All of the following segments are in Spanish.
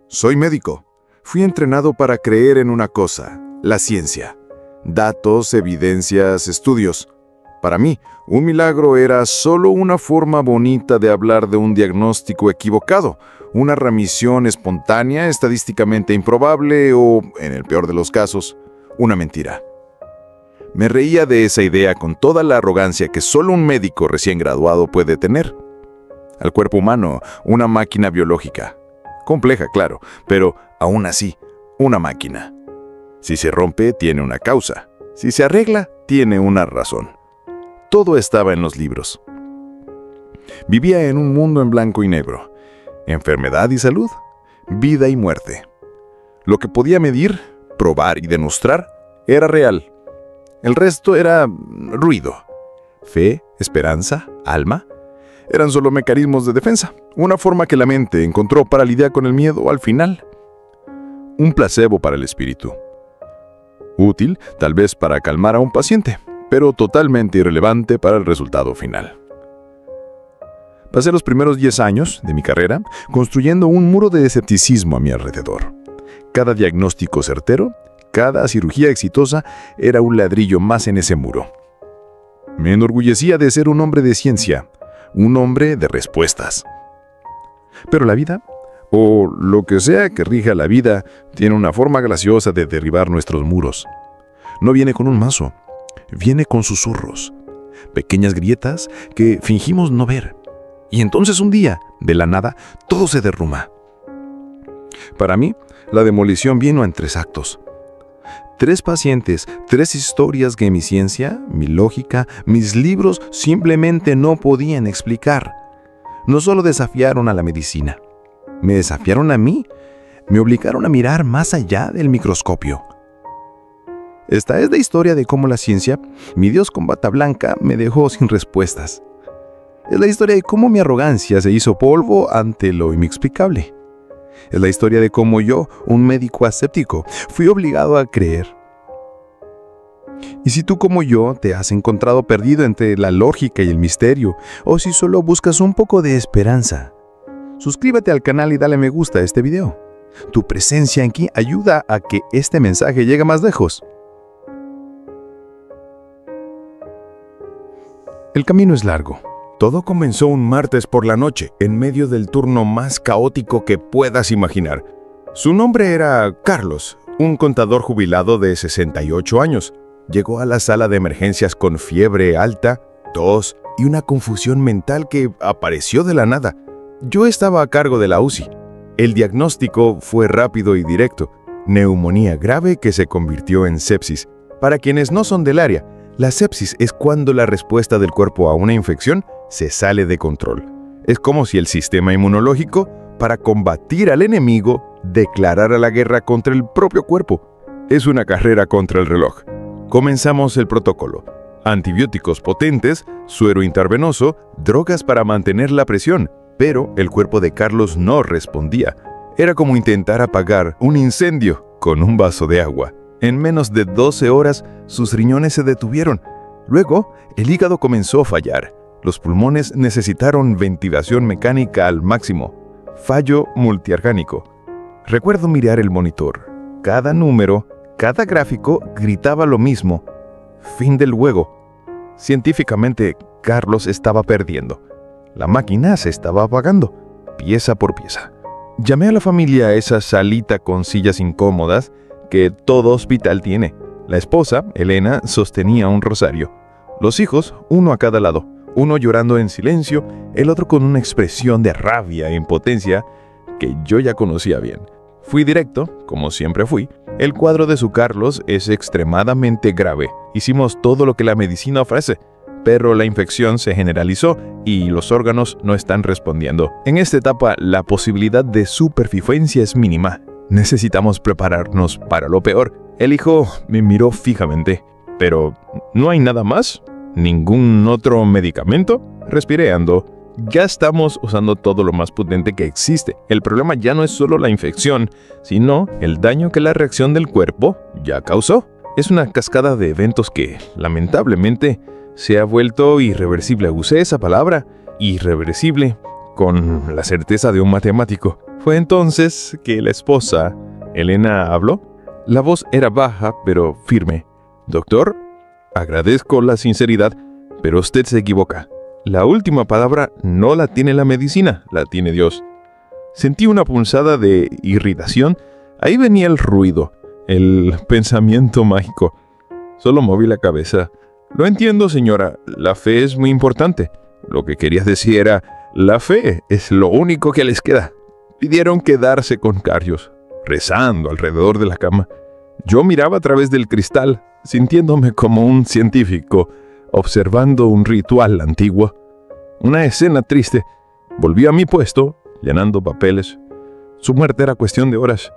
Soy médico. Fui entrenado para creer en una cosa, la ciencia. Datos, evidencias, estudios. Para mí, un milagro era solo una forma bonita de hablar de un diagnóstico equivocado, una remisión espontánea, estadísticamente improbable o, en el peor de los casos, una mentira. Me reía de esa idea con toda la arrogancia que solo un médico recién graduado puede tener. Al cuerpo humano, una máquina biológica. Compleja, claro, pero aún así, una máquina. Si se rompe, tiene una causa. Si se arregla, tiene una razón. Todo estaba en los libros. Vivía en un mundo en blanco y negro. Enfermedad y salud, vida y muerte. Lo que podía medir, probar y demostrar era real. El resto era ruido. Fe, esperanza, alma, eran solo mecanismos de defensa, una forma que la mente encontró para lidiar con el miedo al final. Un placebo para el espíritu. Útil, tal vez para calmar a un paciente, pero totalmente irrelevante para el resultado final. Pasé los primeros 10 años de mi carrera construyendo un muro de escepticismo a mi alrededor. Cada diagnóstico certero, cada cirugía exitosa era un ladrillo más en ese muro. Me enorgullecía de ser un hombre de ciencia, un hombre de respuestas. Pero la vida, o lo que sea que rija la vida, tiene una forma graciosa de derribar nuestros muros. No viene con un mazo, viene con susurros, pequeñas grietas que fingimos no ver. Y entonces un día, de la nada, todo se derrumba. Para mí, la demolición vino en 3 actos. 3 pacientes, 3 historias que mi ciencia, mi lógica, mis libros simplemente no podían explicar. No solo desafiaron a la medicina, me desafiaron a mí, me obligaron a mirar más allá del microscopio. Esta es la historia de cómo la ciencia, mi Dios con bata blanca, me dejó sin respuestas. Es la historia de cómo mi arrogancia se hizo polvo ante lo inexplicable. Es la historia de cómo yo, un médico escéptico, fui obligado a creer. Y si tú como yo te has encontrado perdido entre la lógica y el misterio, o si solo buscas un poco de esperanza, suscríbete al canal y dale me gusta a este video. Tu presencia aquí ayuda a que este mensaje llegue más lejos. El camino es largo. Todo comenzó un martes por la noche, en medio del turno más caótico que puedas imaginar. Su nombre era Carlos, un contador jubilado de 68 años. Llegó a la sala de emergencias con fiebre alta, tos y una confusión mental que apareció de la nada. Yo estaba a cargo de la UCI. El diagnóstico fue rápido y directo: neumonía grave que se convirtió en sepsis. Para quienes no son del área, la sepsis es cuando la respuesta del cuerpo a una infección se sale de control. Es como si el sistema inmunológico, para combatir al enemigo, declarara la guerra contra el propio cuerpo. Es una carrera contra el reloj. Comenzamos el protocolo: antibióticos potentes, suero intravenoso, drogas para mantener la presión. Pero el cuerpo de Carlos no respondía. Era como intentar apagar un incendio con un vaso de agua. En menos de 12 horas, sus riñones se detuvieron. Luego, el hígado comenzó a fallar. Los pulmones necesitaron ventilación mecánica al máximo. Fallo multiorgánico. Recuerdo mirar el monitor. Cada número, cada gráfico gritaba lo mismo: fin del juego. Científicamente, Carlos estaba perdiendo. La máquina se estaba apagando, pieza por pieza. Llamé a la familia a esa salita con sillas incómodas que todo hospital tiene. La esposa, Elena, sostenía un rosario. Los hijos, uno a cada lado. Uno llorando en silencio, el otro con una expresión de rabia e impotencia que yo ya conocía bien. Fui directo, como siempre fui. El cuadro de su Carlos es extremadamente grave. Hicimos todo lo que la medicina ofrece, pero la infección se generalizó y los órganos no están respondiendo. En esta etapa, la posibilidad de supervivencia es mínima. Necesitamos prepararnos para lo peor. El hijo me miró fijamente. ¿Pero no hay nada más? ¿Ningún otro medicamento? Respiré hondo. Ya estamos usando todo lo más potente que existe. El problema ya no es solo la infección, sino el daño que la reacción del cuerpo ya causó. Es una cascada de eventos que, lamentablemente, se ha vuelto irreversible. Usé esa palabra, irreversible, con la certeza de un matemático. Fue entonces que la esposa, Elena, habló. La voz era baja, pero firme. «Doctor, agradezco la sinceridad, pero usted se equivoca. La última palabra no la tiene la medicina, la tiene Dios». Sentí una punzada de irritación. Ahí venía el ruido, el pensamiento mágico. Solo moví la cabeza. «Lo entiendo, señora. La fe es muy importante». Lo que querías decir era, la fe es lo único que les queda. Pidieron quedarse con Carlos, rezando alrededor de la cama. Yo miraba a través del cristal, sintiéndome como un científico, observando un ritual antiguo. Una escena triste. Volví a mi puesto, llenando papeles. Su muerte era cuestión de horas.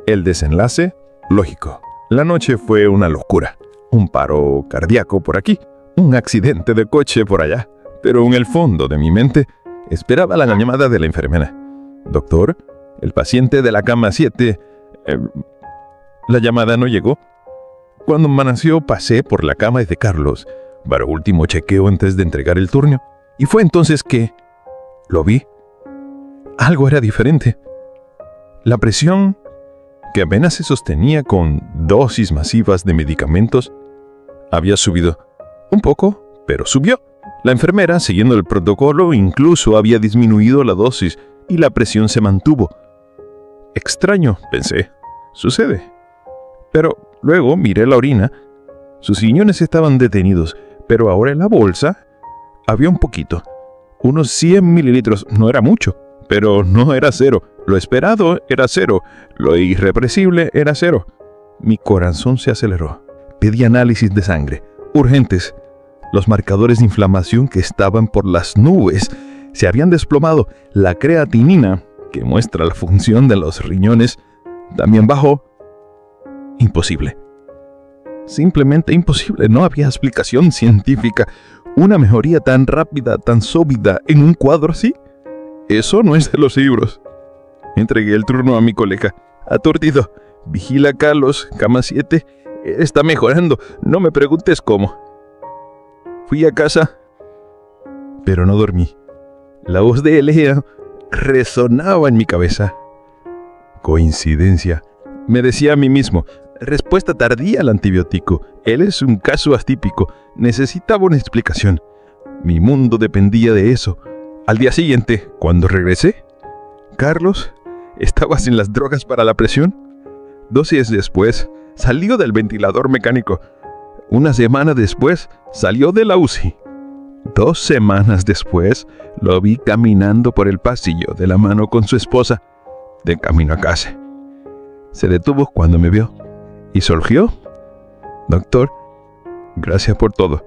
El desenlace, lógico. La noche fue una locura. Un paro cardíaco por aquí, un accidente de coche por allá. Pero en el fondo de mi mente esperaba la llamada de la enfermera. «Doctor, el paciente de la cama 7... La llamada no llegó. Cuando amaneció pasé por la cama de Carlos para último chequeo antes de entregar el turno. Y fue entonces que lo vi. Algo era diferente. La presión, que apenas se sostenía con dosis masivas de medicamentos, había subido. Un poco, pero subió. La enfermera, siguiendo el protocolo, incluso había disminuido la dosis y la presión se mantuvo. Extraño, pensé. Sucede. Pero luego miré la orina. Sus riñones estaban detenidos, pero ahora en la bolsa había un poquito. Unos 100 mililitros. No era mucho, pero no era cero. Lo esperado era cero. Lo irrepresible era cero. Mi corazón se aceleró. Pedí análisis de sangre. Urgentes. Los marcadores de inflamación que estaban por las nubes se habían desplomado. La creatinina, que muestra la función de los riñones, también bajó. Imposible. Simplemente imposible. No había explicación científica. Una mejoría tan rápida, tan súbita en un cuadro así. Eso no es de los libros. Entregué el turno a mi colega. Aturdido. «Vigila, Carlos, cama 7. Está mejorando. No me preguntes cómo». Fui a casa, pero no dormí. La voz de Elena resonaba en mi cabeza. Coincidencia, me decía a mí mismo. Respuesta tardía al antibiótico. Él es un caso atípico. Necesitaba una explicación. Mi mundo dependía de eso. Al día siguiente, cuando regresé, Carlos estaba sin las drogas para la presión. 2 días después, salió del ventilador mecánico. Una semana después, salió de la UCI. 2 semanas después, lo vi caminando por el pasillo de la mano con su esposa, de camino a casa. Se detuvo cuando me vio y surgió. «Doctor, gracias por todo.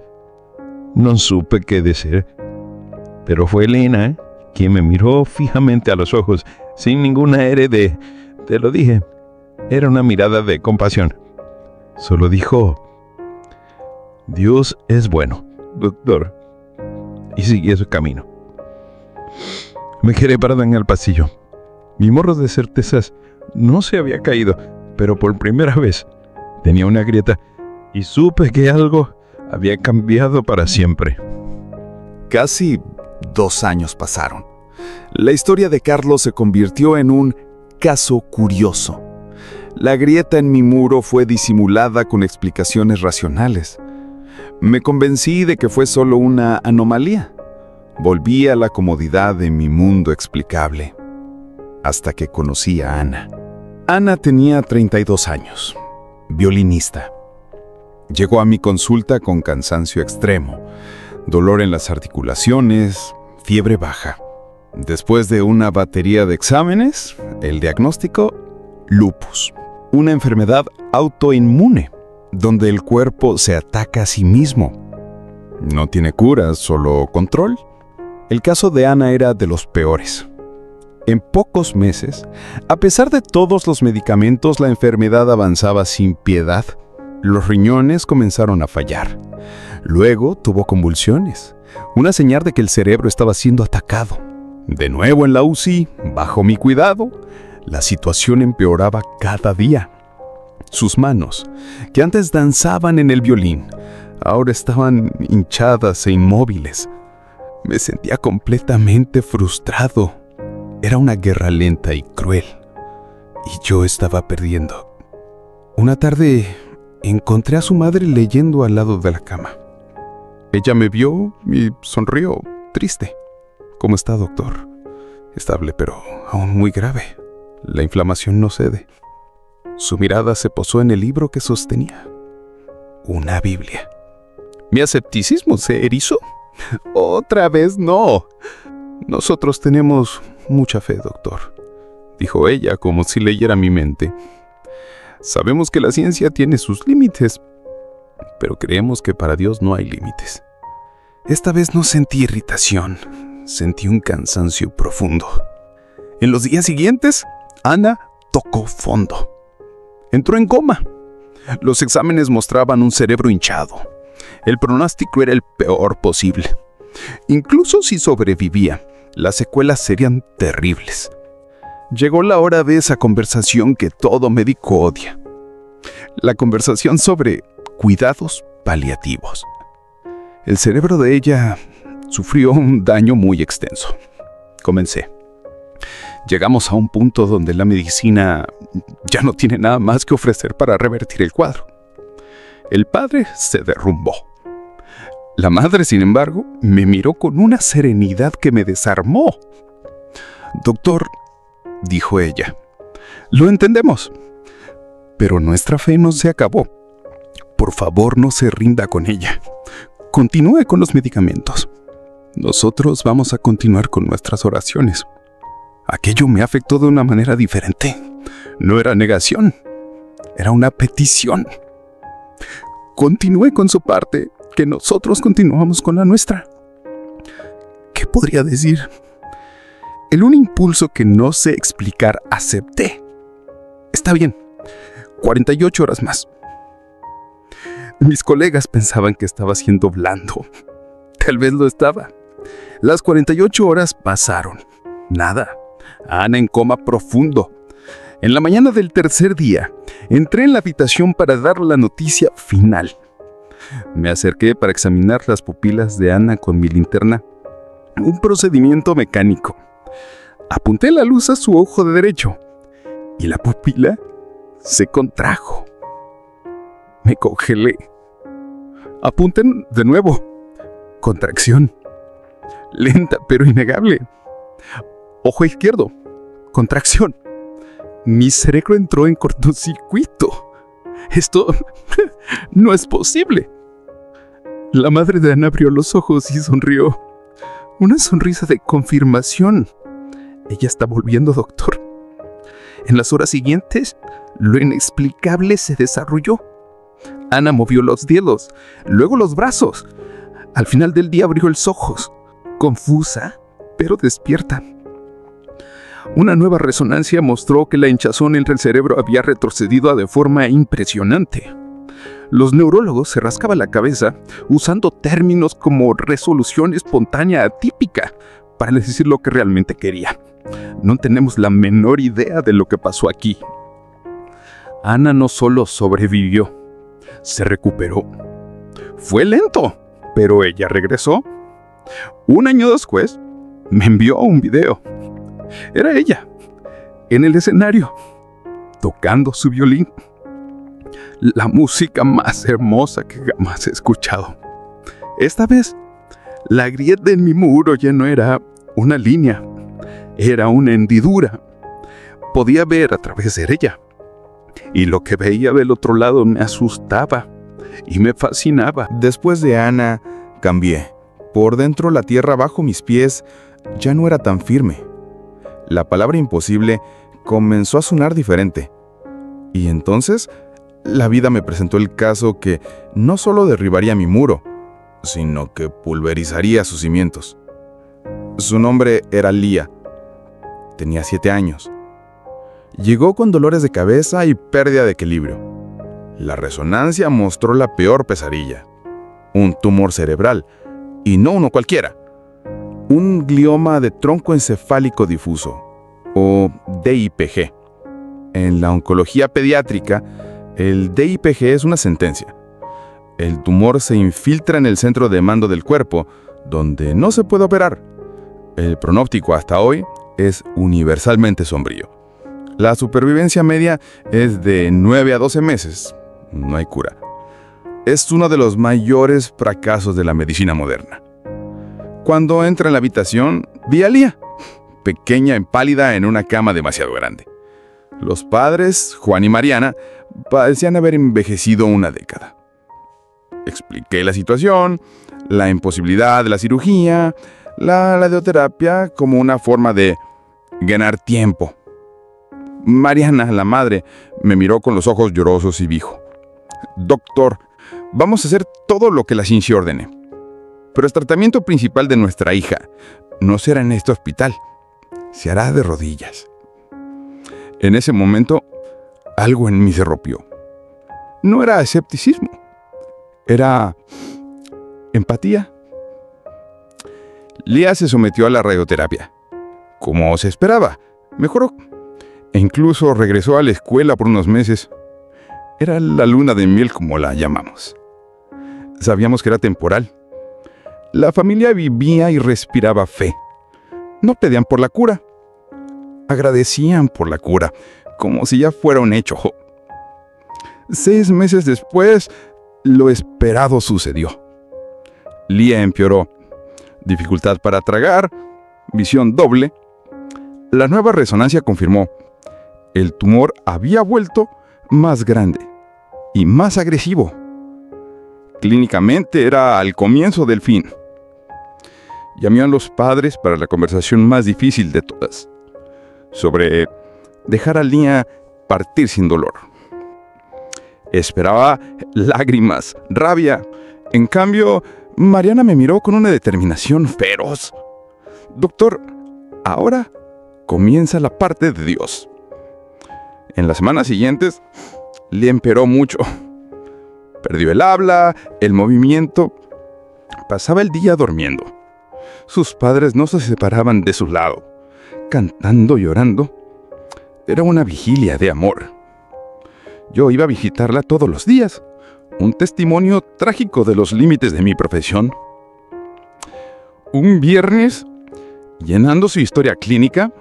No supe qué decir». Pero fue Elena quien me miró fijamente a los ojos, sin ningún aire de «te lo dije». Era una mirada de compasión. Solo dijo: «Dios es bueno, doctor». Y siguió su camino. Me quedé parado en el pasillo. Mi morro de certezas no se había caído, pero por primera vez tenía una grieta y supe que algo había cambiado para siempre. Casi 2 años pasaron. La historia de Carlos se convirtió en un caso curioso. La grieta en mi muro fue disimulada con explicaciones racionales. Me convencí de que fue solo una anomalía. Volví a la comodidad de mi mundo explicable. Hasta que conocí a Ana. Ana tenía 32 años, violinista. Llegó a mi consulta con cansancio extremo, dolor en las articulaciones, fiebre baja. Después de una batería de exámenes, el diagnóstico: lupus, una enfermedad autoinmune, donde el cuerpo se ataca a sí mismo. No tiene cura, solo control. El caso de Ana era de los peores. En pocos meses, a pesar de todos los medicamentos, la enfermedad avanzaba sin piedad. Los riñones comenzaron a fallar. Luego tuvo convulsiones, una señal de que el cerebro estaba siendo atacado. De nuevo en la UCI, bajo mi cuidado, la situación empeoraba cada día. Sus manos, que antes danzaban en el violín, ahora estaban hinchadas e inmóviles. Me sentía completamente frustrado. Era una guerra lenta y cruel, y yo estaba perdiendo. Una tarde encontré a su madre leyendo al lado de la cama. Ella me vio y sonrió, triste. ¿Cómo está, doctor? Estable, pero aún muy grave. La inflamación no cede. Su mirada se posó en el libro que sostenía. Una Biblia. ¿Mi escepticismo se erizó? Otra vez no. Nosotros tenemos mucha fe, doctor, dijo ella como si leyera mi mente. Sabemos que la ciencia tiene sus límites, pero creemos que para Dios no hay límites. Esta vez no sentí irritación, sentí un cansancio profundo. En los días siguientes, Ana tocó fondo. Entró en coma. Los exámenes mostraban un cerebro hinchado. El pronóstico era el peor posible. Incluso si sobrevivía, las secuelas serían terribles. Llegó la hora de esa conversación que todo médico odia. La conversación sobre cuidados paliativos. El cerebro de ella sufrió un daño muy extenso. Comencé. Llegamos a un punto donde la medicina ya no tiene nada más que ofrecer para revertir el cuadro. El padre se derrumbó. La madre, sin embargo, me miró con una serenidad que me desarmó. Doctor, dijo ella, lo entendemos, pero nuestra fe no se acabó. Por favor, no se rinda con ella. Continúe con los medicamentos. Nosotros vamos a continuar con nuestras oraciones. Aquello me afectó de una manera diferente. No era negación, era una petición. Continúe con su parte, que nosotros continuamos con la nuestra. ¿Qué podría decir? En un impulso que no sé explicar, acepté. Está bien, 48 horas más. Mis colegas pensaban que estaba siendo blando. Tal vez lo estaba. Las 48 horas pasaron. Nada. Ana en coma profundo. En la mañana del tercer día, entré en la habitación para dar la noticia final. Me acerqué para examinar las pupilas de Ana con mi linterna. Un procedimiento mecánico. Apunté la luz a su ojo derecho y la pupila se contrajo. Me congelé. Apunté de nuevo. Contracción. Lenta pero innegable. Ojo izquierdo. Contracción. Mi cerebro entró en cortocircuito. Esto no es posible. La madre de Ana abrió los ojos y sonrió. Una sonrisa de confirmación. Ella está volviendo, doctor. En las horas siguientes, lo inexplicable se desarrolló. Ana movió los dedos, luego los brazos. Al final del día abrió los ojos, confusa, pero despierta. Una nueva resonancia mostró que la hinchazón entre el cerebro había retrocedido de forma impresionante. Los neurólogos se rascaban la cabeza usando términos como resolución espontánea atípica para decir lo que realmente quería. No tenemos la menor idea de lo que pasó aquí. Ana no solo sobrevivió, se recuperó. Fue lento, pero ella regresó. Un año después, me envió un video. Era ella, en el escenario, tocando su violín. La música más hermosa que jamás he escuchado. Esta vez, la grieta en mi muro ya no era una línea, era una hendidura. Podía ver a través de ella. Y lo que veía del otro lado me asustaba y me fascinaba. Después de Ana, cambié. Por dentro, la tierra bajo mis pies ya no era tan firme. La palabra imposible comenzó a sonar diferente. Y entonces, la vida me presentó el caso que no solo derribaría mi muro, sino que pulverizaría sus cimientos. Su nombre era Lía. Tenía 7 años. Llegó con dolores de cabeza y pérdida de equilibrio. La resonancia mostró la peor pesadilla. Un tumor cerebral, y no uno cualquiera. Un glioma de tronco encefálico difuso, o DIPG. En la oncología pediátrica, el DIPG es una sentencia. El tumor se infiltra en el centro de mando del cuerpo, donde no se puede operar. El pronóstico hasta hoy es universalmente sombrío. La supervivencia media es de 9 a 12 meses. No hay cura. Es uno de los mayores fracasos de la medicina moderna. Cuando entra en la habitación, vi a Lía, pequeña y pálida en una cama demasiado grande. Los padres, Juan y Mariana, parecían haber envejecido una década. Expliqué la situación, la imposibilidad de la cirugía, la radioterapia como una forma de ganar tiempo. Mariana, la madre, me miró con los ojos llorosos y dijo: «Doctor, vamos a hacer todo lo que la ciencia ordene. Pero el tratamiento principal de nuestra hija no será en este hospital. Se hará de rodillas». En ese momento, algo en mí se rompió. No era escepticismo. Era empatía. Lía se sometió a la radioterapia. Como se esperaba, mejoró. E incluso regresó a la escuela por unos meses. Era la luna de miel, como la llamamos. Sabíamos que era temporal. La familia vivía y respiraba fe. No pedían por la cura. Agradecían por la cura, como si ya fuera un hecho. 6 meses después, lo esperado sucedió. Lía empeoró. Dificultad para tragar, visión doble. La nueva resonancia confirmó: el tumor había vuelto más grande y más agresivo. Clínicamente era al comienzo del fin. Llamé a los padres para la conversación más difícil de todas, sobre dejar a Lía partir sin dolor. Esperaba lágrimas, rabia. En cambio, Mariana me miró con una determinación feroz. «Doctor, ahora comienza la parte de Dios». En las semanas siguientes, Lía empeoró mucho. Perdió el habla, el movimiento. Pasaba el día durmiendo. Sus padres no se separaban de su lado, cantando, llorando. Era una vigilia de amor. Yo iba a visitarla todos los días, un testimonio trágico de los límites de mi profesión. Un viernes, llenando su historia clínica,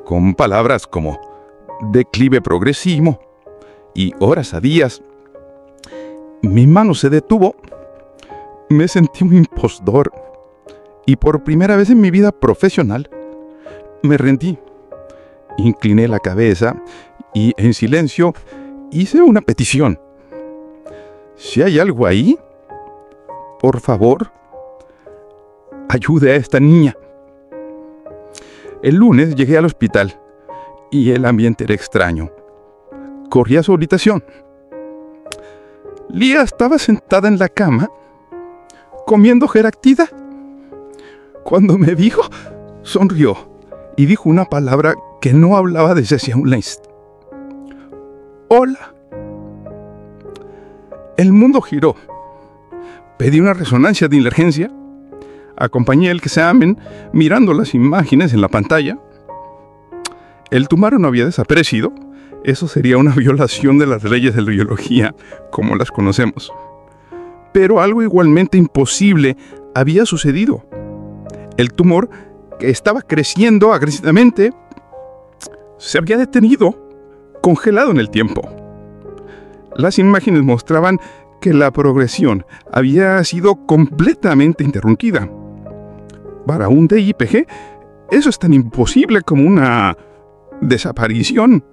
con palabras como declive progresivo y horas a días, mi mano se detuvo. Me sentí un impostor y por primera vez en mi vida profesional me rendí. Incliné la cabeza y en silencio hice una petición. Si hay algo ahí, por favor, ayude a esta niña. El lunes llegué al hospital y el ambiente era extraño. Corrí a su habitación. Lía estaba sentada en la cama, comiendo geractida. Cuando me vio, sonrió y dijo una palabra que no hablaba desde hacía un mes. «Hola». El mundo giró. Pedí una resonancia de emergencia. Acompañé el examen mirando las imágenes en la pantalla. El tumor no había desaparecido. Eso sería una violación de las leyes de la biología, como las conocemos. Pero algo igualmente imposible había sucedido. El tumor, que estaba creciendo agresivamente, se había detenido, congelado en el tiempo. Las imágenes mostraban que la progresión había sido completamente interrumpida. Para un DIPG, eso es tan imposible como una desaparición.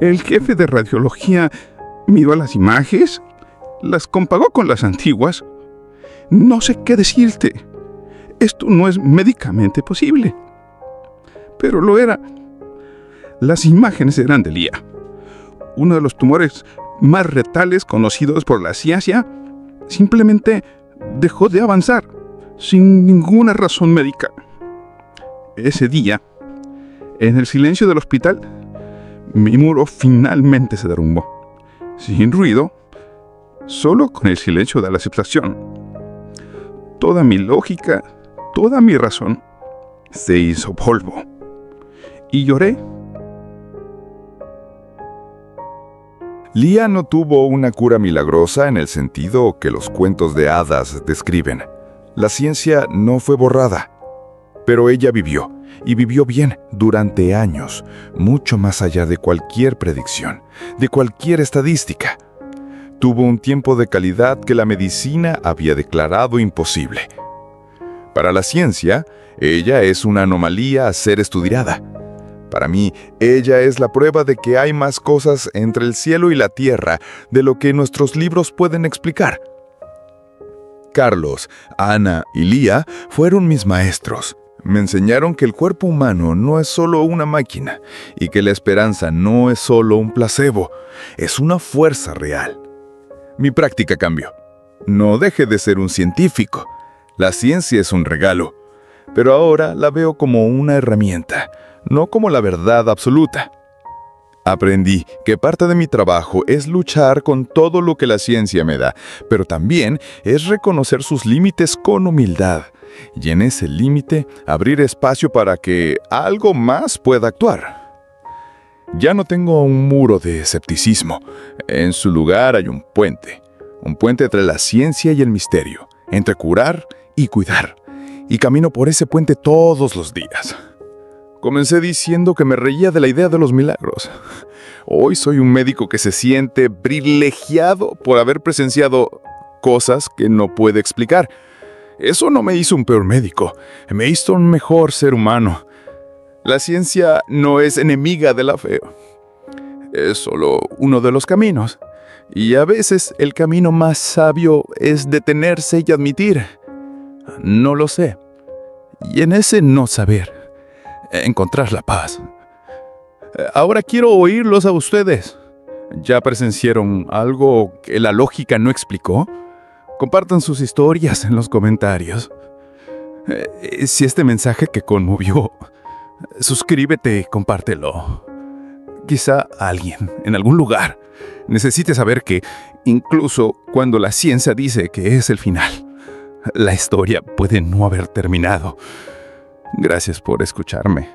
El jefe de radiología miró las imágenes, las comparó con las antiguas. No sé qué decirte. Esto no es médicamente posible. Pero lo era. Las imágenes eran de Lía, uno de los tumores más retales conocidos por la ciencia. Simplemente dejó de avanzar, sin ninguna razón médica. Ese día, en el silencio del hospital, mi muro finalmente se derrumbó. Sin ruido, solo con el silencio de la aceptación. Toda mi lógica, toda mi razón, se hizo polvo. Y lloré. Lía no tuvo una cura milagrosa en el sentido que los cuentos de hadas describen. La ciencia no fue borrada, pero ella vivió, y vivió bien durante años, mucho más allá de cualquier predicción, de cualquier estadística. Tuvo un tiempo de calidad que la medicina había declarado imposible. Para la ciencia, ella es una anomalía a ser estudiada. Para mí, ella es la prueba de que hay más cosas entre el cielo y la tierra de lo que nuestros libros pueden explicar. Carlos, Ana y Lía fueron mis maestros. Me enseñaron que el cuerpo humano no es solo una máquina y que la esperanza no es solo un placebo, es una fuerza real. Mi práctica cambió. No dejé de ser un científico. La ciencia es un regalo, pero ahora la veo como una herramienta, no como la verdad absoluta. Aprendí que parte de mi trabajo es luchar con todo lo que la ciencia me da, pero también es reconocer sus límites con humildad, y en ese límite abrir espacio para que algo más pueda actuar. Ya no tengo un muro de escepticismo. En su lugar hay un puente entre la ciencia y el misterio, entre curar y cuidar, y camino por ese puente todos los días. Comencé diciendo que me reía de la idea de los milagros. Hoy soy un médico que se siente privilegiado por haber presenciado cosas que no puede explicar. Eso no me hizo un peor médico, me hizo un mejor ser humano. La ciencia no es enemiga de la fe. Es solo uno de los caminos. Y a veces el camino más sabio es detenerse y admitir: no lo sé. Y en ese no saber, encontrar la paz. Ahora quiero oírlos a ustedes. ¿Ya presenciaron algo que la lógica no explicó? Compartan sus historias en los comentarios. Si este mensaje que conmovió, suscríbete, compártelo. Quizá alguien, en algún lugar, necesite saber que, incluso cuando la ciencia dice que es el final, la historia puede no haber terminado. Gracias por escucharme.